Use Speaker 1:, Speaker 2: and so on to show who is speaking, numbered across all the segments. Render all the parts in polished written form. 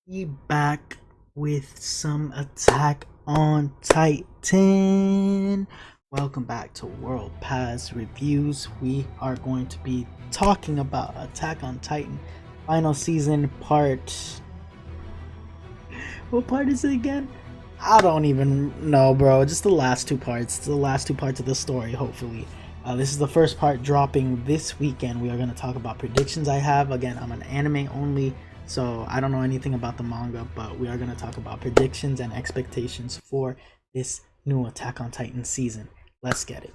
Speaker 1: We back with some Attack on Titan. Welcome back to World Pass Reviews. We are going to be talking about Attack on Titan final season part. What part is it again? I don't even know, bro. Just the last two parts. The last two parts of the story, hopefully. This is the first part dropping this weekend. We are going to talk about predictions I have. Again, I'm an anime only, so I don't know anything about the manga, but we are going to talk about predictions and expectations for this new Attack on Titan season. Let's get it.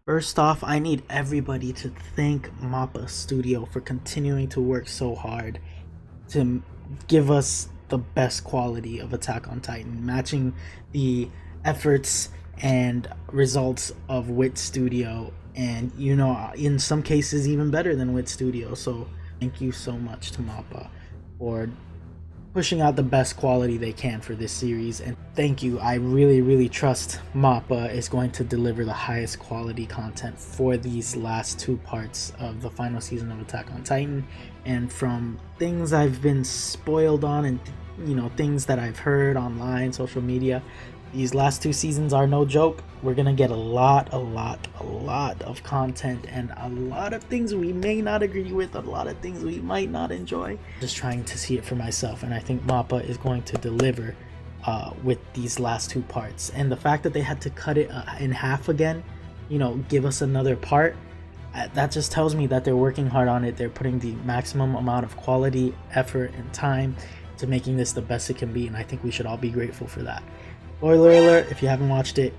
Speaker 1: First off, I need everybody to thank Mappa Studio for continuing to work so hard to give us the best quality of Attack on Titan, matching the efforts and results of Wit Studio, and you know, in some cases even better than Wit Studio. So thank you so much to Mappa for pushing out the best quality they can for this series, and thank you. I really trust Mappa is going to deliver the highest quality content for these last two parts of the final season of Attack on Titan. And from things I've been spoiled on, and you know, things that I've heard online, social media, these last two seasons are no joke. We're gonna get a lot of content, and a lot of things we may not agree with, a lot of things we might not enjoy. Just trying to see it for myself, and I think Mappa is going to deliver with these last two parts. And the fact that they had to cut it in half again, you know, give us another part, that just tells me that they're working hard on it. They're putting the maximum amount of quality, effort, and time to making this the best it can be, and I think we should all be grateful for that. Spoiler alert, if you haven't watched it,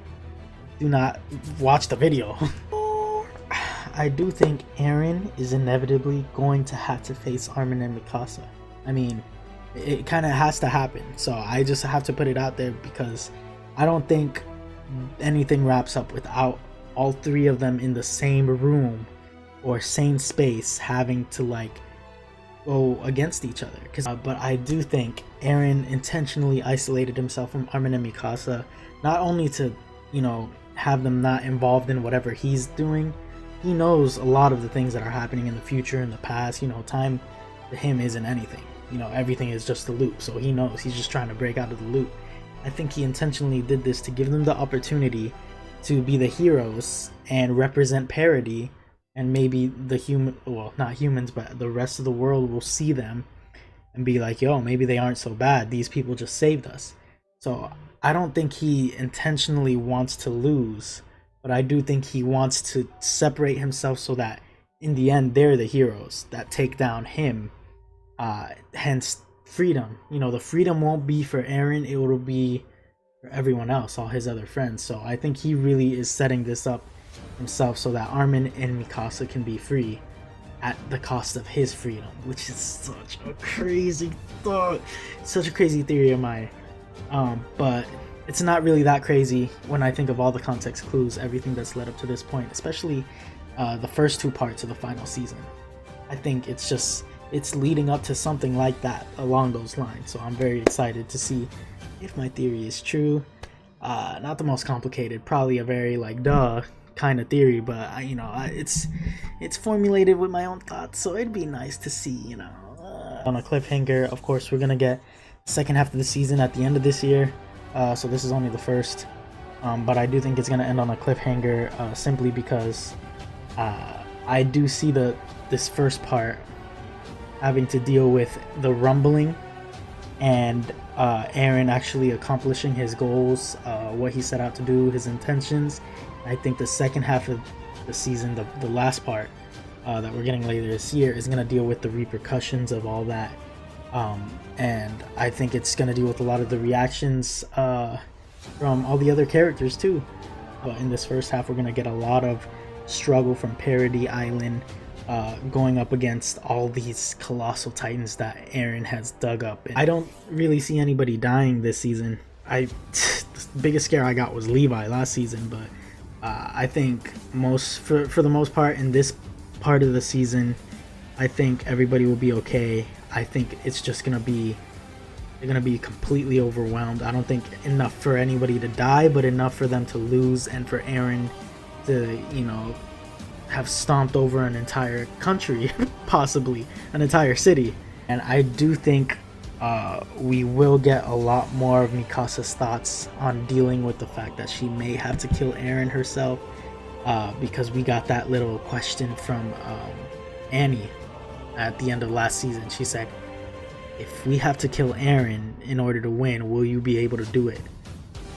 Speaker 1: do not watch the video. I do think Eren is inevitably going to have to face Armin and Mikasa. I mean, it kind of has to happen. So I just have to put it out there, because I don't think anything wraps up without all three of them in the same room or same space having to like go against each other. But I do think Eren intentionally isolated himself from Armin and Mikasa, not only to, you know, have them not involved in whatever he's doing. He knows a lot of the things that are happening in the future, in the past. You know, time to him isn't anything. You know, everything is just a loop, so he knows he's just trying to break out of the loop. I think he intentionally did this to give them the opportunity to be the heroes and represent parity, and maybe the not humans, but the rest of the world will see them and be like, yo, maybe they aren't so bad, these people just saved us. So I don't think he intentionally wants to lose, but I do think he wants to separate himself so that in the end they're the heroes that take down him. Hence freedom. You know, the freedom won't be for Eren, it will be for everyone else, all his other friends. So I think he really is setting this up himself so that Armin and Mikasa can be free at the cost of his freedom, which is such a crazy thought, such a crazy theory of mine. But it's not really that crazy when I think of all the context clues, everything that's led up to this point, especially the first two parts of the final season. I think it's leading up to something like that along those lines. So I'm very excited to see if my theory is true. Not the most complicated, probably a very like duh kind of theory, but it's formulated with my own thoughts, so it'd be nice to see, you know, on a cliffhanger. Of course, we're gonna get the second half of the season at the end of this year, so this is only the first, but I do think it's gonna end on a cliffhanger, simply because I do see this first part having to deal with the rumbling and Eren actually accomplishing his goals, what he set out to do, his intentions. I think the second half of the season, the last part that we're getting later this year, is going to deal with the repercussions of all that, and I think it's going to deal with a lot of the reactions from all the other characters too. But in this first half, we're going to get a lot of struggle from Parody Island, going up against all these colossal titans that Eren has dug up. And I don't really see anybody dying this season. The biggest scare I got was Levi last season, but I think for the most part in this part of the season, I think everybody will be okay. I think it's just gonna be, they're gonna be completely overwhelmed. I don't think enough for anybody to die, but enough for them to lose and for Eren to, you know, have stomped over an entire country, possibly an entire city. And I do think we will get a lot more of Mikasa's thoughts on dealing with the fact that she may have to kill Eren herself, because we got that little question from Annie at the end of last season. She said, if we have to kill Eren in order to win, will you be able to do it?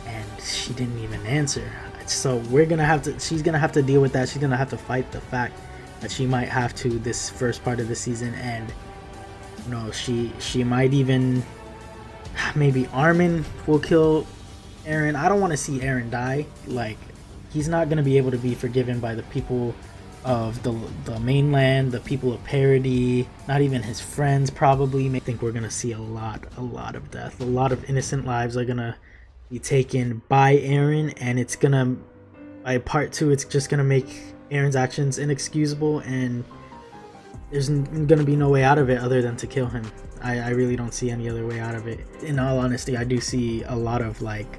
Speaker 1: And she didn't even answer. So we're gonna have to, she's gonna have to deal with that. She's gonna have to fight the fact that she might have to this first part of the season. And you know, she might even, maybe Armin will kill Eren. I don't want to see Eren die. Like, he's not gonna be able to be forgiven by the people of the mainland, the people of Parody, not even his friends probably. I think we're gonna see a lot of death. A lot of innocent lives are gonna be taken by Eren, and it's gonna, by part 2, it's just gonna make Eren's actions inexcusable, and there's gonna be no way out of it other than to kill him. I really don't see any other way out of it. In all honesty, I do see a lot of like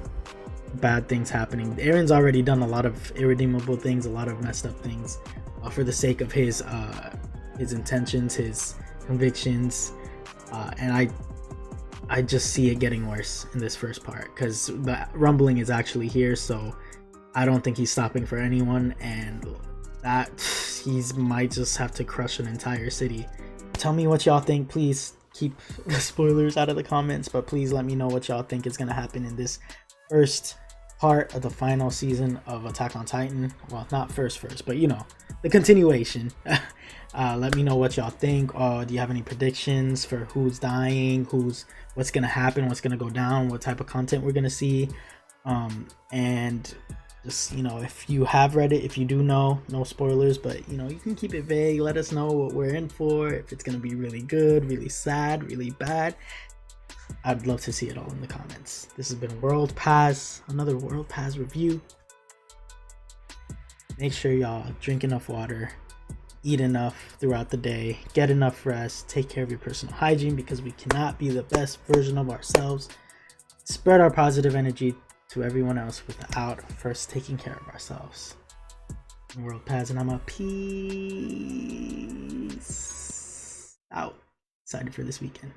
Speaker 1: bad things happening. Eren's already done a lot of irredeemable things, a lot of messed up things, for the sake of his intentions, his convictions, and I just see it getting worse in this first part, because the rumbling is actually here. So I don't think he's stopping for anyone, and that he's might just have to crush an entire city. Tell me what y'all think. Please keep the spoilers out of the comments, but please let me know what y'all think is going to happen in this first part of the final season of Attack on Titan. Well, not first, but you know, the continuation. Let me know what y'all think. Do you have any predictions for who's dying, what's gonna happen, what's gonna go down, what type of content we're gonna see? And just, you know, if you have read it, if you do know, no spoilers, but you know, you can keep it vague. Let us know what we're in for, if it's gonna be really good, really sad, really bad. I'd love to see it all in the comments. This has been World Pass, another World Pass review. Make sure y'all drink enough water, eat enough throughout the day, get enough rest, take care of your personal hygiene, because we cannot be the best version of ourselves. Spread our positive energy to everyone else without first taking care of ourselves. World Pass, and I'm a peace out. Excited for this weekend.